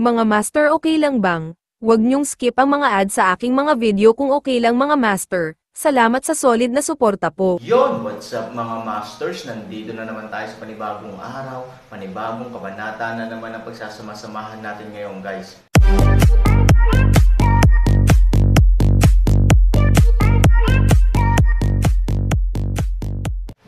Mga master, okay lang bang? Huwag niyong skip ang mga ads sa aking mga video kung okay lang mga master. Salamat sa solid na suporta po. Yon, what's up mga masters? Nandito na naman tayo sa panibagong araw, panibagong kabanata na naman ang pagsasama-samahan natin ngayon guys.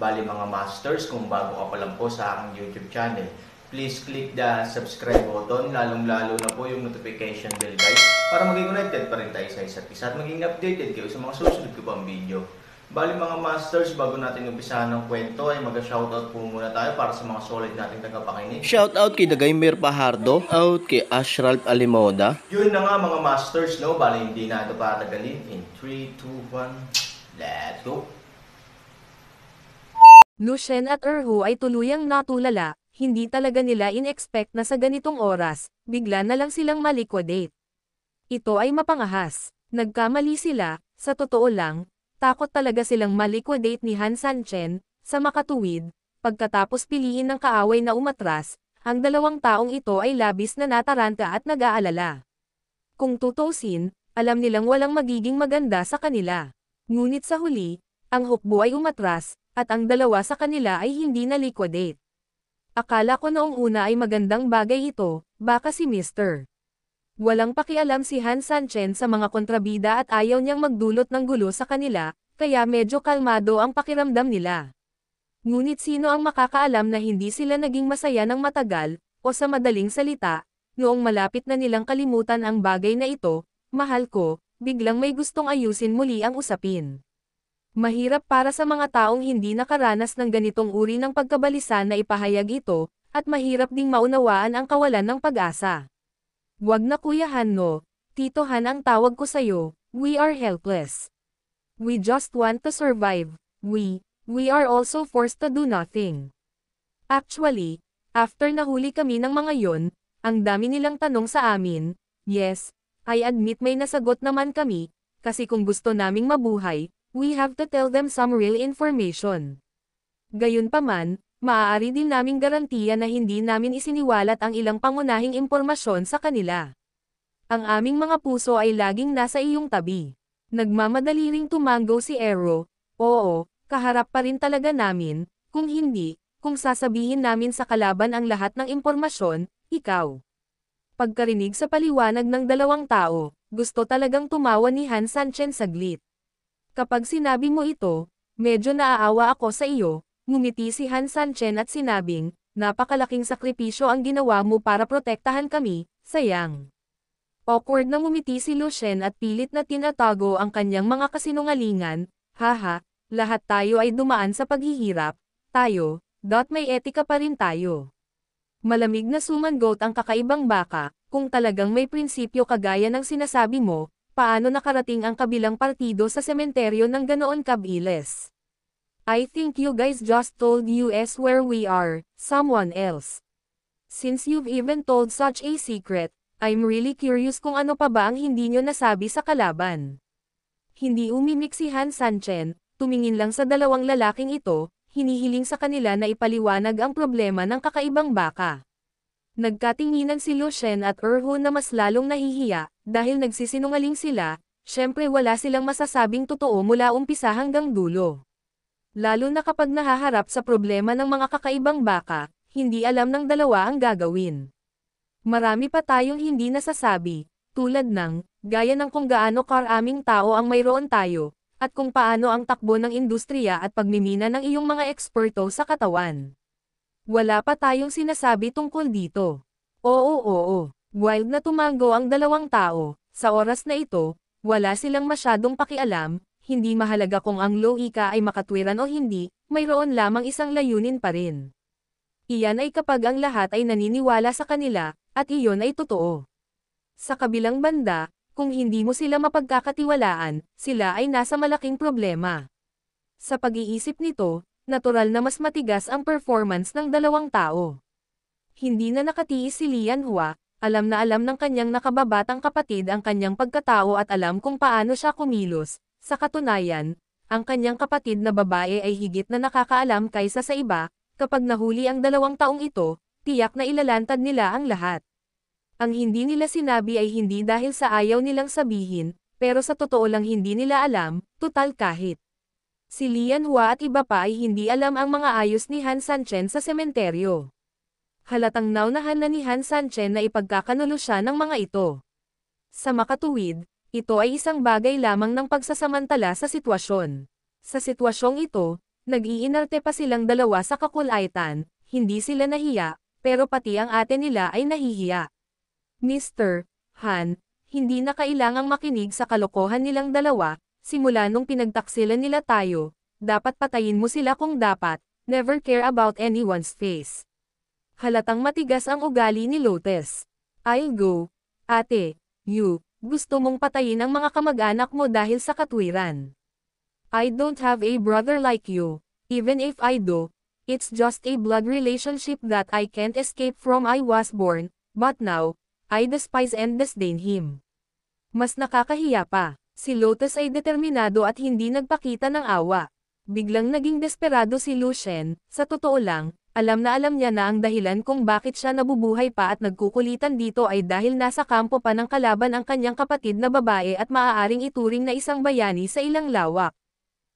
Bali mga masters, kung bago ka pa lang po sa aking YouTube channel, please click the subscribe button, lalong-lalo na po yung notification bell guys, para maging connected pa rin tayo sa isa't isa at maging updated kayo sa mga susunod ko pang video. Bali mga masters, bago natin umpisahan ng kwento ay mag-shoutout po muna tayo para sa mga solid nating tagapakinig. Shoutout kay Dagaymir Pahardo, out kay Ashralp Alimoda. Yun na nga mga masters, no? Bali hindi na ito patagalin. In 3, 2, 1, let's go! Lucien at Erhu ay tuluyang natulala, hindi talaga nila in-expect na sa ganitong oras, bigla na lang silang maliquidate. Ito ay mapangahas. Nagkamali sila, sa totoo lang, takot talaga silang maliquidate ni Han Sanchen, sa makatuwid, pagkatapos piliin ng kaaway na umatras, ang dalawang taong ito ay labis na nataranta at nag-aalala. Kung tutusin, alam nilang walang magiging maganda sa kanila. Ngunit sa huli, ang hukbo ay umatras, at ang dalawa sa kanila ay hindi na liquidate. Akala ko noong una ay magandang bagay ito, baka si Mr. Walang pakialam si Han Sanchen sa mga kontrabida at ayaw niyang magdulot ng gulo sa kanila, kaya medyo kalmado ang pakiramdam nila. Ngunit sino ang makakaalam na hindi sila naging masaya ng matagal, o sa madaling salita, noong malapit na nilang kalimutan ang bagay na ito, mahal ko, biglang may gustong ayusin muli ang usapin. Mahirap para sa mga taong hindi nakaranas ng ganitong uri ng pagkabalisa na ipahayag ito, at mahirap ding maunawaan ang kawalan ng pag-asa. Wag na Kuya Han no, Tito Han ang tawag ko sayo, we are helpless. We just want to survive, we are also forced to do nothing. Actually, after nahuli kami ng mga yon, ang dami nilang tanong sa amin, yes, I admit may nasagot naman kami, kasi kung gusto naming mabuhay, we have to tell them some real information. Gayunpaman, maaari din naming garantiya na hindi namin isiniwalat ang ilang pangunahing impormasyon sa kanila. Ang aming mga puso ay laging nasa iyong tabi. Nagmamadali ring tumango si Ero, oo, kaharap pa rin talaga namin, kung hindi, kung sasabihin namin sa kalaban ang lahat ng impormasyon, ikaw. Pagkarinig sa paliwanag ng dalawang tao, gusto talagang tumawa ni Han Sanchen saglit. Kapag sinabi mo ito, medyo naaawa ako sa iyo, ngumiti si Han Sanchen at sinabing, napakalaking sakripisyo ang ginawa mo para protektahan kami, sayang. Awkward na ngumiti si Lucien at pilit na tinatago ang kanyang mga kasinungalingan, haha, lahat tayo ay dumaan sa paghihirap, tayo, may etika pa rin tayo. Malamig na sumangot ang kakaibang baka, kung talagang may prinsipyo kagaya ng sinasabi mo, paano nakarating ang kabilang partido sa sementeryo ng ganoon kabilis? I think you guys just told us where we are, someone else. Since you've even told such a secret, I'm really curious kung ano pa ba ang hindi nyo nasabi sa kalaban. Hindi umimik si Han Sanchen, tumingin lang sa dalawang lalaking ito, hinihiling sa kanila na ipaliwanag ang problema ng kakaibang baka. Nagkatinginan si Lucien at Erhu na mas lalong nahihiya, dahil nagsisinungaling sila, syempre wala silang masasabing totoo mula umpisa hanggang dulo. Lalo na kapag nahaharap sa problema ng mga kakaibang baka, hindi alam ng dalawa ang gagawin. Marami pa tayong hindi nasasabi, tulad ng, gaya ng kung gaano karaming tao ang mayroon tayo, at kung paano ang takbo ng industriya at pagmimina ng iyong mga eksperto sa katawan. Wala pa tayong sinasabi tungkol dito. Oo. Wild na tumango ang dalawang tao, sa oras na ito, wala silang masyadong pakialam, hindi mahalaga kung ang logika ay makatwiran o hindi, mayroon lamang isang layunin pa rin. Iyan ay kapag ang lahat ay naniniwala sa kanila, at iyon ay totoo. Sa kabilang banda, kung hindi mo sila mapagkakatiwalaan, sila ay nasa malaking problema. Sa pag-iisip nito, natural na mas matigas ang performance ng dalawang tao. Hindi na nakatiis si Lian Hua, alam na alam ng kanyang nakababatang kapatid ang kanyang pagkatao at alam kung paano siya kumilos. Sa katunayan, ang kanyang kapatid na babae ay higit na nakakaalam kaysa sa iba, kapag nahuli ang dalawang taong ito, tiyak na ilalantad nila ang lahat. Ang hindi nila sinabi ay hindi dahil sa ayaw nilang sabihin, pero sa totoo lang hindi nila alam, tutal kahit. Si Lian Hua at iba pa ay hindi alam ang mga ayos ni Han Sanchen sa sementeryo. Halatang naunahan na ni Han Sanchen na ipagkakanulo siya ng mga ito. Sa makatuwid, ito ay isang bagay lamang ng pagsasamantala sa sitwasyon. Sa sitwasyong ito, nag-iinarte pa silang dalawa sa kakulaitan, hindi sila nahiya, pero pati ang ate nila ay nahihiya. Mr. Han, hindi na kailangang makinig sa kalokohan nilang dalawa, simula nung pinagtaksilan nila tayo, dapat patayin mo sila kung dapat, never care about anyone's face. Halatang matigas ang ugali ni Lotus. I'll go. Ate, gusto mong patayin ang mga kamag-anak mo dahil sa katwiran. I don't have a brother like you, even if I do, it's just a blood relationship that I can't escape from. I was born, but now, I despise and disdain him. Mas nakakahiya pa. Si Lotus ay determinado at hindi nagpakita ng awa. Biglang naging desperado si Lucien, sa totoo lang, alam niya na ang dahilan kung bakit siya nabubuhay pa at nagkukulitan dito ay dahil nasa kampo pa ng kalaban ang kanyang kapatid na babae at maaaring ituring na isang bayani sa ilang lawak.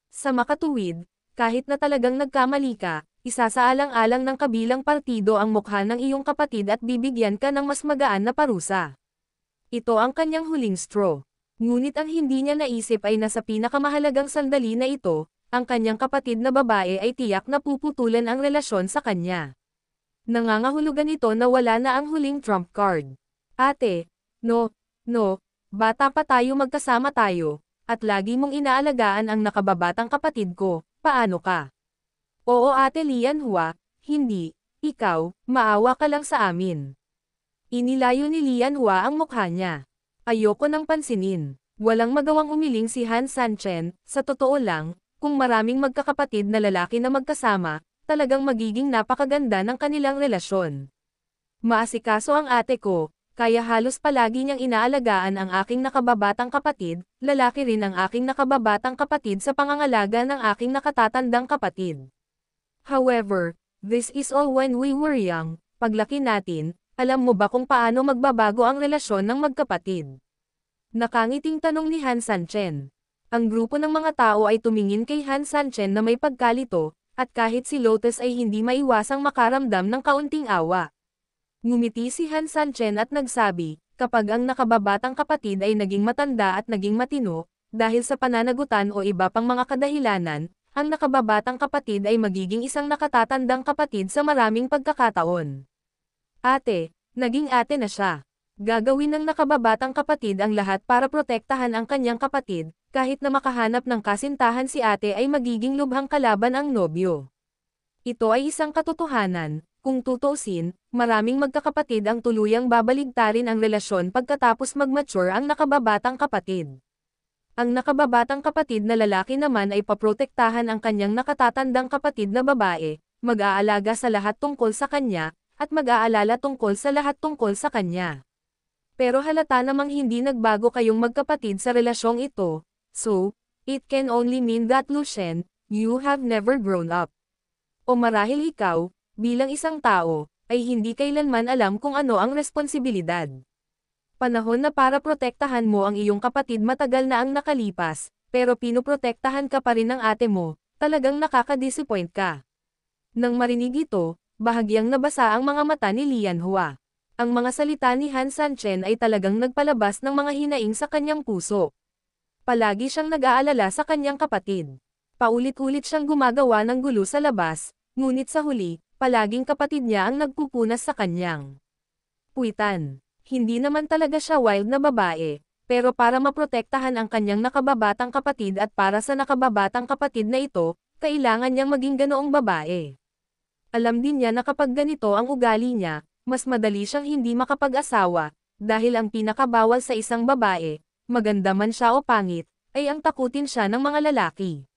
Sa makatuwid, kahit na talagang nagkamali ka, isasaalang-alang ng kabilang partido ang mukha ng iyong kapatid at bibigyan ka ng mas magaan na parusa. Ito ang kanyang huling straw. Ngunit ang hindi niya naisip ay nasa pinakamahalagang sandali na ito, ang kanyang kapatid na babae ay tiyak na puputulan ang relasyon sa kanya. Nangangahulugan ito na wala na ang huling trump card. Ate, no, bata pa tayo magkasama tayo, at lagi mong inaalagaan ang nakababatang kapatid ko, paano ka? Oo Ate Lian Hua, hindi, ikaw, maawa ka lang sa amin. Inilayo ni Lian Hua ang mukha niya. Ayoko nang pansinin. Walang magawang umiling si Han Sanchen, sa totoo lang, kung maraming magkakapatid na lalaki na magkasama, talagang magiging napakaganda ng kanilang relasyon. Maasikaso ang ate ko, kaya halos palagi niyang inaalagaan ang aking nakababatang kapatid, lalaki rin ang aking nakababatang kapatid sa pangangalaga ng aking nakatatandang kapatid. However, this is all when we were young, paglaki natin, alam mo ba kung paano magbabago ang relasyon ng magkapatid? Nakangiting tanong ni Han Sanchen. Ang grupo ng mga tao ay tumingin kay Han Sanchen na may pagkalito, at kahit si Lotus ay hindi maiwasang makaramdam ng kaunting awa. Ngumiti si Han Sanchen at nagsabi, kapag ang nakababatang kapatid ay naging matanda at naging matino, dahil sa pananagutan o iba pang mga kadahilanan, ang nakababatang kapatid ay magiging isang nakatatandang kapatid sa maraming pagkakataon. Ate, naging ate na siya. Gagawin ng nakababatang kapatid ang lahat para protektahan ang kanyang kapatid, kahit na makahanap ng kasintahan si ate ay magiging lubhang kalaban ang nobyo. Ito ay isang katotohanan, kung tutuusin, maraming magkakapatid ang tuluyang babaligtarin ang relasyon pagkatapos mag-mature ang nakababatang kapatid. Ang nakababatang kapatid na lalaki naman ay paprotektahan ang kanyang nakatatandang kapatid na babae, mag-aalaga sa lahat tungkol sa kanya, at mag-aalala tungkol sa lahat tungkol sa kanya. Pero halata namang hindi nagbago kayong magkapatid sa relasyong ito, so, it can only mean that Lucien, you have never grown up. O marahil ikaw, bilang isang tao, ay hindi kailanman alam kung ano ang responsibilidad. Panahon na para protektahan mo ang iyong kapatid matagal na ang nakalipas, pero pinoprotektahan ka pa rin ng ate mo, talagang nakaka-disappoint ka. Nang marinig ito, bahagyang nabasa ang mga mata ni Lian Hua. Ang mga salita ni Han Sanchen ay talagang nagpalabas ng mga hinaing sa kanyang puso. Palagi siyang nag-aalala sa kanyang kapatid. Paulit-ulit siyang gumagawa ng gulo sa labas, ngunit sa huli, palaging kapatid niya ang nagpupunas sa kanyang puwitan. Hindi naman talaga siya wild na babae, pero para maprotektahan ang kanyang nakababatang kapatid at para sa nakababatang kapatid na ito, kailangan niyang maging ganoong babae. Alam din niya na kapag ganito ang ugali niya, mas madali siyang hindi makapag-asawa, dahil ang pinakabawal sa isang babae, maganda man siya o pangit, ay ang takutin siya ng mga lalaki.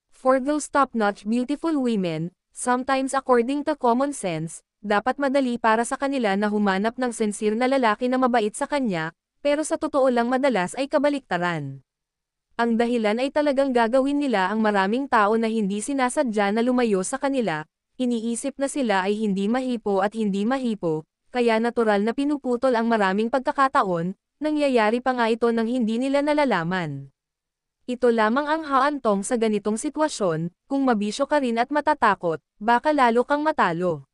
For those top-notch beautiful women, sometimes according to common sense, dapat madali para sa kanila na humanap ng sincere na lalaki na mabait sa kanya, pero sa totoo lang madalas ay kabaliktaran. Ang dahilan ay talagang gagawin nila ang maraming tao na hindi sinasadya na lumayo sa kanila, iniisip na sila ay hindi mahipo at hindi mahipo, kaya natural na pinuputol ang maraming pagkakataon, nangyayari pa nga ito nang hindi nila nalalaman. Ito lamang ang haantong sa ganitong sitwasyon, kung mabisyo ka rin at matatakot, baka lalo kang matalo.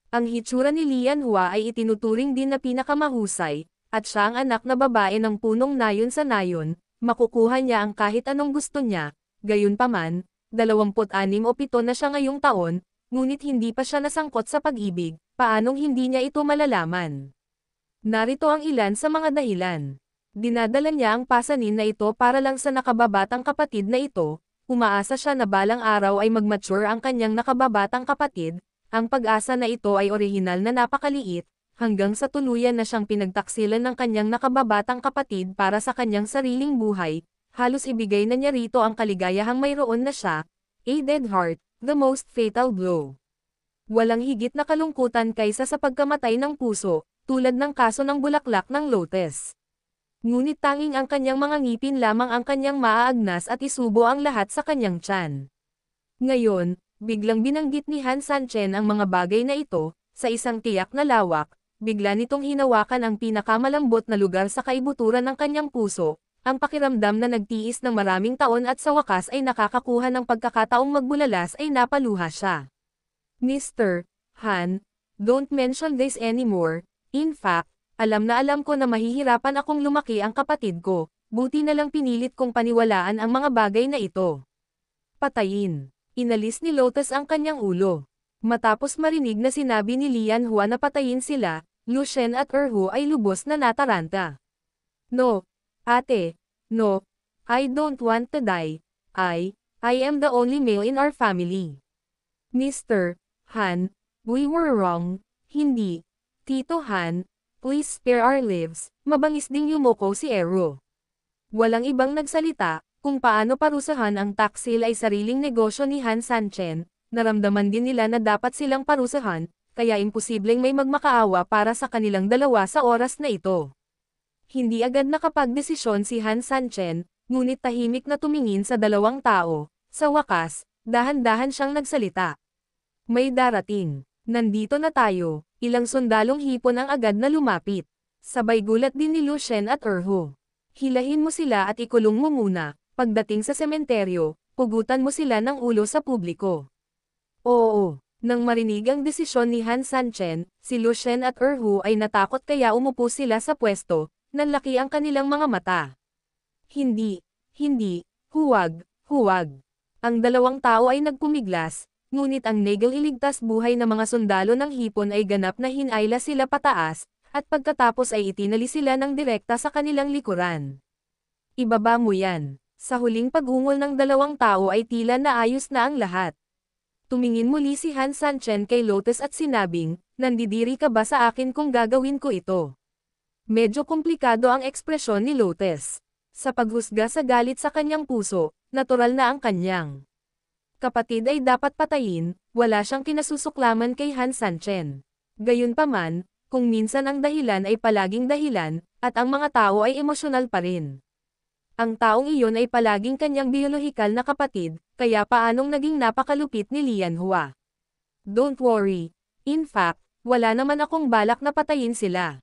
Ang hitsura ni Lianhua ay itinuturing din na pinakamahusay, at siya ang anak na babae ng punong nayon sa nayon, makukuha niya ang kahit anong gusto niya, gayunpaman, 26 o 7 na siya ngayong taon, ngunit hindi pa siya nasangkot sa pag-ibig, paanong hindi niya ito malalaman? Narito ang ilan sa mga dahilan. Dinadala niya ang pasanin na ito para lang sa nakababatang kapatid na ito, umaasa siya na balang araw ay mag-mature ang kanyang nakababatang kapatid, ang pag-asa na ito ay orihinal na napakaliit, hanggang sa tuluyan na siyang pinagtaksilan ng kanyang nakababatang kapatid para sa kanyang sariling buhay, halos ibigay na niya rito ang kaligayahang mayroon na siya, a dead heart, the most fatal blow. Walang higit na kalungkutan kaysa sa pagkamatay ng puso, tulad ng kaso ng bulaklak ng lotus. Ngunit tanging ang kanyang mga ngipin lamang ang kanyang maaagnas at isubo ang lahat sa kanyang tiyan. Ngayon, biglang binanggit ni Han Sanchen ang mga bagay na ito, sa isang tiyak na lawak, bigla nitong hinawakan ang pinakamalambot na lugar sa kaibuturan ng kanyang puso, ang pakiramdam na nagtiis ng maraming taon at sa wakas ay nakakakuha ng pagkakataong magbulalas ay napaluha siya. Mr. Han, don't mention this anymore, in fact, alam na alam ko na mahihirapan akong lumaki ang kapatid ko, buti na lang pinilit kong paniwalaan ang mga bagay na ito. Patayin. Inalis ni Lotus ang kanyang ulo. Matapos marinig na sinabi ni Lianhua na patayin sila, Lu Shen at Erhu ay lubos na nataranta. No, ate, no, I don't want to die, I am the only male in our family. Mr. Han, we were wrong, hindi, Tito Han, please spare our lives, mabangis ding yumoko si Erhu. Walang ibang nagsalita, kung paano parusahan ang taksil ay sariling negosyo ni Han Sanchen, naramdaman din nila na dapat silang parusahan, kaya imposibleng may magmakaawa para sa kanilang dalawa sa oras na ito. Hindi agad nakapagdesisyon si Han Sanchen, ngunit tahimik na tumingin sa dalawang tao, sa wakas, dahan-dahan siyang nagsalita. May darating. Nandito na tayo, ilang sundalong hipon ang agad na lumapit. Sabay gulat din ni Lu Shen at Erhu. Hilahin mo sila at ikulong mo muna, pagdating sa sementeryo, pugutan mo sila ng ulo sa publiko. Oo, nang marinig ang desisyon ni Han Sanchen, si Lu Shen at Erhu ay natakot kaya umupo sila sa pwesto, nanlaki ang kanilang mga mata. Hindi, huwag. Ang dalawang tao ay nagpumiglas, ngunit ang negel iligtas buhay na mga sundalo ng hipon ay ganap na hinayla sila pataas, at pagkatapos ay itinali sila ng direkta sa kanilang likuran. Ibaba mo yan. Sa huling pagungol ng dalawang tao ay tila na ayos na ang lahat. Tumingin muli si Han Sanchen kay Lotus at sinabing, nandidiri ka ba sa akin kung gagawin ko ito? Medyo komplikado ang ekspresyon ni Lotus. Sa paghusga sa galit sa kanyang puso, natural na ang kanyang kapatid ay dapat patayin, wala siyang kinasusuklaman kay Han Sanchen. Gayunpaman, kung minsan ang dahilan ay palaging dahilan, at ang mga tao ay emosyonal pa rin. Ang taong iyon ay palaging kanyang biolohikal na kapatid, kaya paanong naging napakalupit ni Lianhua. Don't worry. In fact, wala naman akong balak na patayin sila.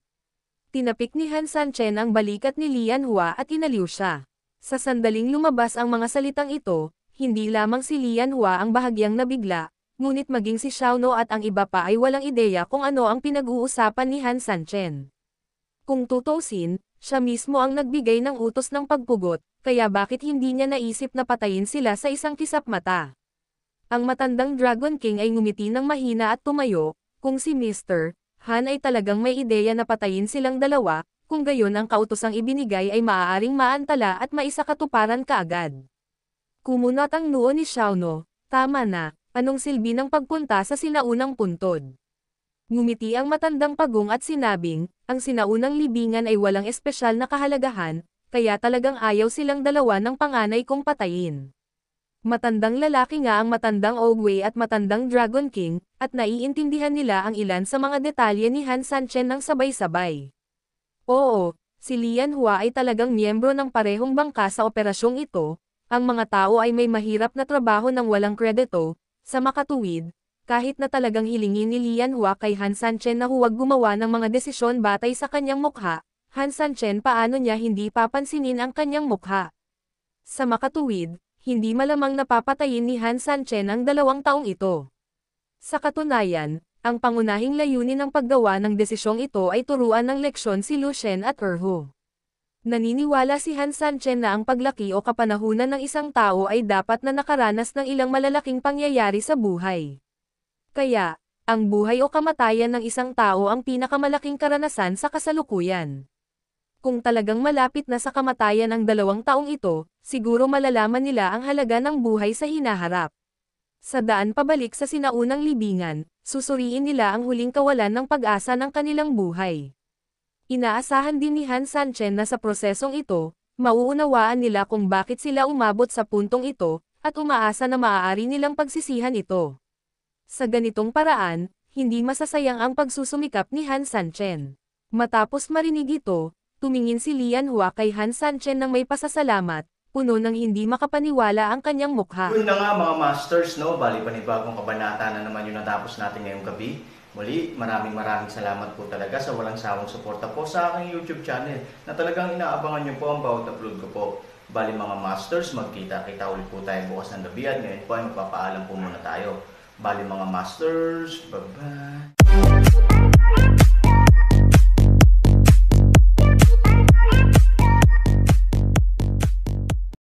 Tinapik ni Han Sanchen ang balikat ni Lianhua at inaliw siya. Sa sandaling lumabas ang mga salitang ito, hindi lamang si Lianhua ang bahagyang nabigla, ngunit maging si Xiaono at ang iba pa ay walang ideya kung ano ang pinag-uusapan ni Han Sanchen. Kung tutuusin, siya mismo ang nagbigay ng utos ng pagpugot, kaya bakit hindi niya naisip na patayin sila sa isang kisap mata? Ang matandang Dragon King ay ngumiti ng mahina at tumayo, kung si Mr. Han ay talagang may ideya na patayin silang dalawa, kung gayon ang kautosang ibinigay ay maaaring maantala at maisakatuparan kaagad. Kumunat ang noo ni Xiaono, tama na, anong silbi ng pagpunta sa sinaunang puntod? Ngumiti ang matandang pagong at sinabing, ang sinaunang libingan ay walang espesyal na kahalagahan, kaya talagang ayaw silang dalawa ng panganay kong patayin. Matandang lalaki nga ang matandang Ogwei at matandang Dragon King, at naiintindihan nila ang ilan sa mga detalye ni Han Sanchen ng sabay-sabay. Oo, si Lianhua ay talagang miyembro ng parehong bangka sa operasyong ito. Ang mga tao ay may mahirap na trabaho ng walang kredito, sa makatuwid, Kahit na talagang hilingin ni Lian Hua kay Han Sanchen na huwag gumawa ng mga desisyon batay sa kanyang mukha, Han Sanchen paano niya hindi papansinin ang kanyang mukha. Sa makatuwid, hindi malamang napapatayin ni Han Sanchen ang 2 taong ito. Sa katunayan, ang pangunahing layunin ng paggawa ng desisyong ito ay turuan ng leksyon si Lu Shen at Erhu. Naniniwala si Han Sanchen na ang paglaki o kapanahunan ng isang tao ay dapat na nakaranas ng ilang malalaking pangyayari sa buhay. Kaya, ang buhay o kamatayan ng isang tao ang pinakamalaking karanasan sa kasalukuyan. Kung talagang malapit na sa kamatayan ang 2 taong ito, siguro malalaman nila ang halaga ng buhay sa hinaharap. Sa daan pabalik sa sinaunang libingan, susuriin nila ang huling kawalan ng pag-asa ng kanilang buhay. Inaasahan din ni Han Sanchen na sa prosesong ito, mauunawaan nila kung bakit sila umabot sa puntong ito, at umaasa na maaari nilang pagsisihan ito. Sa ganitong paraan, hindi masasayang ang pagsusumikap ni Han Sanchen. Matapos marinig ito, tumingin si Lian Hua kay Han Sanchen ng may pasasalamat, puno ng hindi makapaniwala ang kanyang mukha. Yun na nga mga masters, no? Bali panibagong kabanata na naman yung natapos natin ngayong gabi. Muli, maraming salamat po talaga sa walang sawang suporta po sa aking YouTube channel na talagang inaabangan nyo po ang bawat upload ko po. Bali mga masters, magkita-kita ulit po tayo bukas ng gabi at ngayon po ay magpapaalam po muna tayo. Bali mga masters, bye-bye!